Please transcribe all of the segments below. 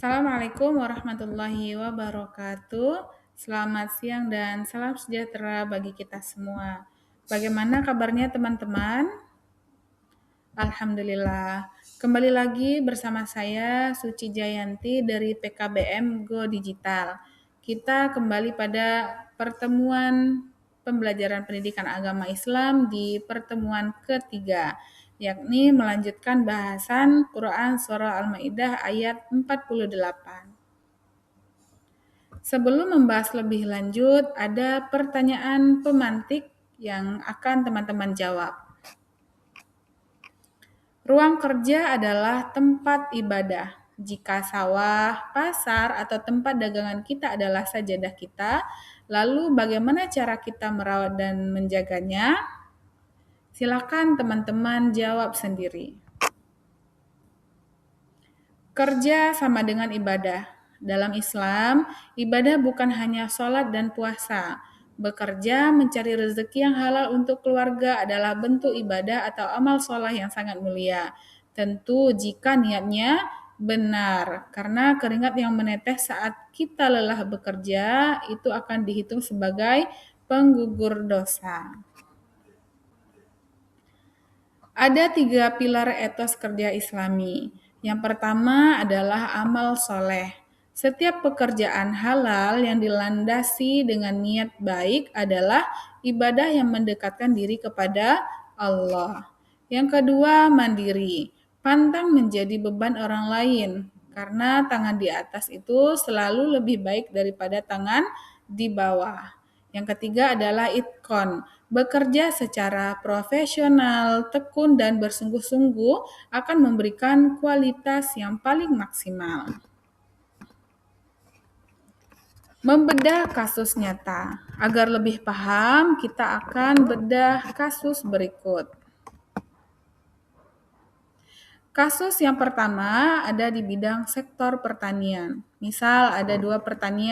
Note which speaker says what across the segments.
Speaker 1: Assalamualaikum warahmatullahi wabarakatuh. Selamat siang dan salam sejahtera bagi kita semua. Bagaimana kabarnya teman-teman? Alhamdulillah. Kembali lagi bersama saya Suci Jayanti dari PKBM Go Digital. Kita kembali pada pertemuan pembelajaran pendidikan agama Islam di pertemuan ketiga, yakni melanjutkan bahasan Quran Surah Al-Maidah ayat 48. Sebelum membahas lebih lanjut, ada pertanyaan pemantik yang akan teman-teman jawab. Ruang kerja adalah tempat ibadah. Jika sawah, pasar, atau tempat dagangan kita adalah sajadah kita, lalu bagaimana cara kita merawat dan menjaganya? Silakan teman-teman jawab sendiri. Kerja sama dengan ibadah. Dalam Islam, ibadah bukan hanya sholat dan puasa. Bekerja mencari rezeki yang halal untuk keluarga adalah bentuk ibadah atau amal sholat yang sangat mulia. Tentu jika niatnya benar, karena keringat yang menetes saat kita lelah bekerja itu akan dihitung sebagai penggugur dosa. Ada 3 pilar etos kerja Islami. Yang pertama adalah amal soleh. Setiap pekerjaan halal yang dilandasi dengan niat baik adalah ibadah yang mendekatkan diri kepada Allah. Yang kedua, mandiri. Pantang menjadi beban orang lain, karena tangan di atas itu selalu lebih baik daripada tangan di bawah. Yang ketiga adalah itkon, bekerja secara profesional, tekun, dan bersungguh-sungguh akan memberikan kualitas yang paling maksimal. Membedah kasus nyata. Agar lebih paham, kita akan bedah kasus berikut. Kasus yang pertama ada di bidang sektor pertanian. Misal ada dua petani,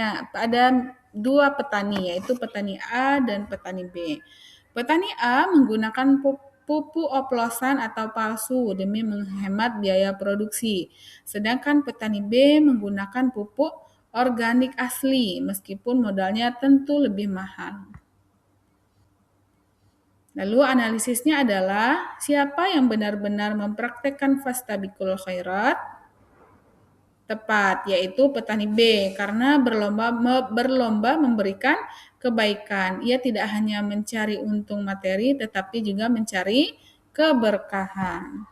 Speaker 1: yaitu petani A dan petani B. Petani A menggunakan pupuk oplosan atau palsu demi menghemat biaya produksi. Sedangkan petani B menggunakan pupuk organik asli meskipun modalnya tentu lebih mahal. Lalu analisisnya adalah siapa yang benar-benar mempraktekkan fastabiqul khairat? Tepat, yaitu petani B, karena berlomba memberikan kebaikan. Ia tidak hanya mencari untung materi, tetapi juga mencari keberkahan.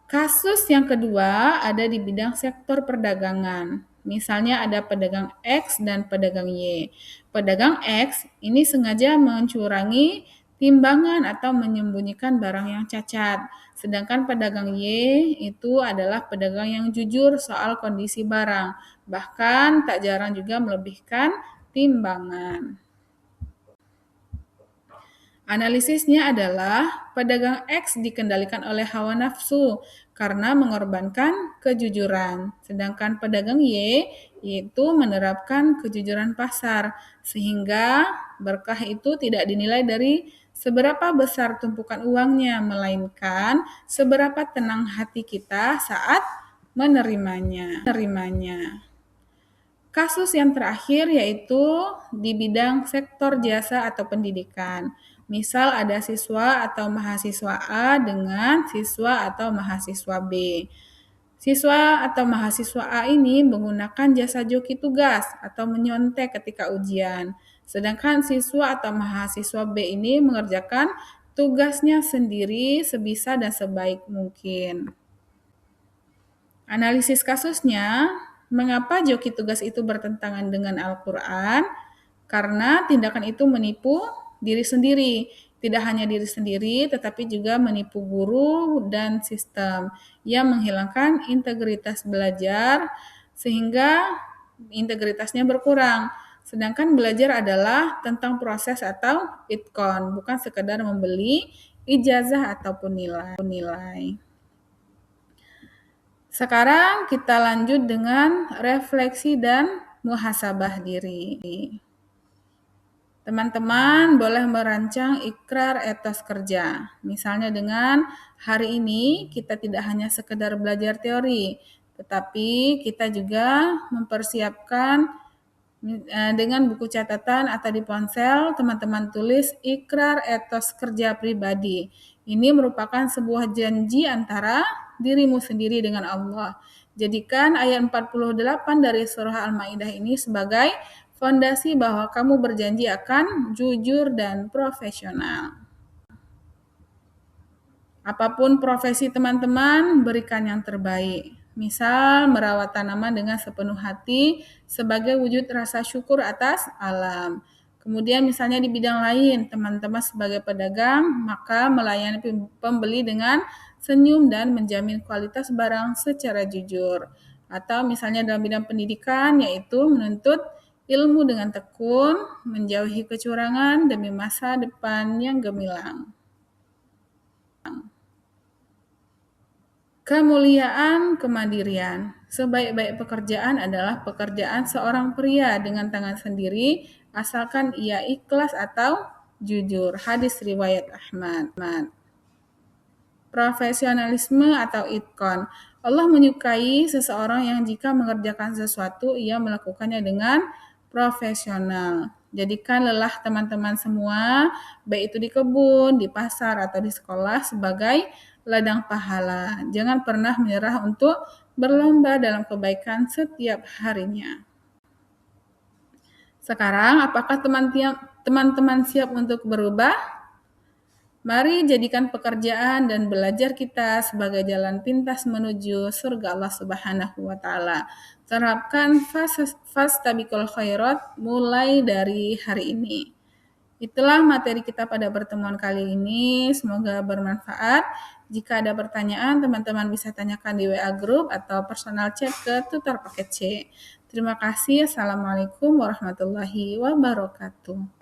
Speaker 1: Kasus yang kedua ada di bidang sektor perdagangan. Misalnya ada pedagang X dan pedagang Y. Pedagang X ini sengaja mencurangi timbangan atau menyembunyikan barang yang cacat. Sedangkan pedagang Y itu adalah pedagang yang jujur soal kondisi barang. Bahkan tak jarang juga melebihkan timbangan. Analisisnya adalah pedagang X dikendalikan oleh hawa nafsu karena mengorbankan kejujuran. Sedangkan pedagang Y yaitu menerapkan kejujuran pasar sehingga berkah itu tidak dinilai dari seberapa besar tumpukan uangnya, melainkan seberapa tenang hati kita saat menerimanya. Kasus yang terakhir yaitu di bidang sektor jasa atau pendidikan. Misal ada siswa atau mahasiswa A dengan siswa atau mahasiswa B. Siswa atau mahasiswa A ini menggunakan jasa joki tugas atau menyontek ketika ujian. Sedangkan siswa atau mahasiswa B ini mengerjakan tugasnya sendiri sebisa dan sebaik mungkin. Analisis kasusnya, mengapa joki tugas itu bertentangan dengan Al-Quran? Karena tindakan itu menipu diri sendiri. Tidak hanya diri sendiri, tetapi juga menipu guru dan sistem yang menghilangkan integritas belajar sehingga integritasnya berkurang. Sedangkan belajar adalah tentang proses atau itkon, bukan sekedar membeli ijazah ataupun nilai. Sekarang kita lanjut dengan refleksi dan muhasabah diri. Teman-teman boleh merancang ikrar etos kerja. Misalnya dengan hari ini kita tidak hanya sekedar belajar teori, Tetapi kita juga mempersiapkan dengan buku catatan atau di ponsel, teman-teman tulis ikrar etos kerja pribadi. Ini merupakan sebuah janji antara dirimu sendiri dengan Allah. Jadikan ayat 48 dari surah Al-Maidah ini sebagai fondasi bahwa kamu berjanji akan jujur dan profesional. Apapun profesi teman-teman, berikan yang terbaik. Misal, merawat tanaman dengan sepenuh hati sebagai wujud rasa syukur atas alam. Kemudian misalnya di bidang lain, teman-teman sebagai pedagang, maka melayani pembeli dengan senyum dan menjamin kualitas barang secara jujur. Atau misalnya dalam bidang pendidikan, yaitu menuntut ilmu dengan tekun, menjauhi kecurangan demi masa depan yang gemilang. Kemuliaan kemandirian. Sebaik-baik pekerjaan adalah pekerjaan seorang pria dengan tangan sendiri, asalkan ia ikhlas atau jujur. Hadis riwayat Ahmad. Profesionalisme atau itqan. Allah menyukai seseorang yang jika mengerjakan sesuatu, ia melakukannya dengan profesional. Jadikan lelah teman-teman semua, baik itu di kebun, di pasar, atau di sekolah sebagai ladang pahala. Jangan pernah menyerah untuk berlomba dalam kebaikan setiap harinya. Sekarang, apakah teman-teman siap untuk berubah? Mari jadikan pekerjaan dan belajar kita sebagai jalan pintas menuju surga Allah Subhanahu wa taala. Terapkan fastabiqul khairat mulai dari hari ini. Itulah materi kita pada pertemuan kali ini. Semoga bermanfaat. Jika ada pertanyaan, teman-teman bisa tanyakan di WA Group atau personal chat ke Tutor Paket C. Terima kasih. Assalamualaikum warahmatullahi wabarakatuh.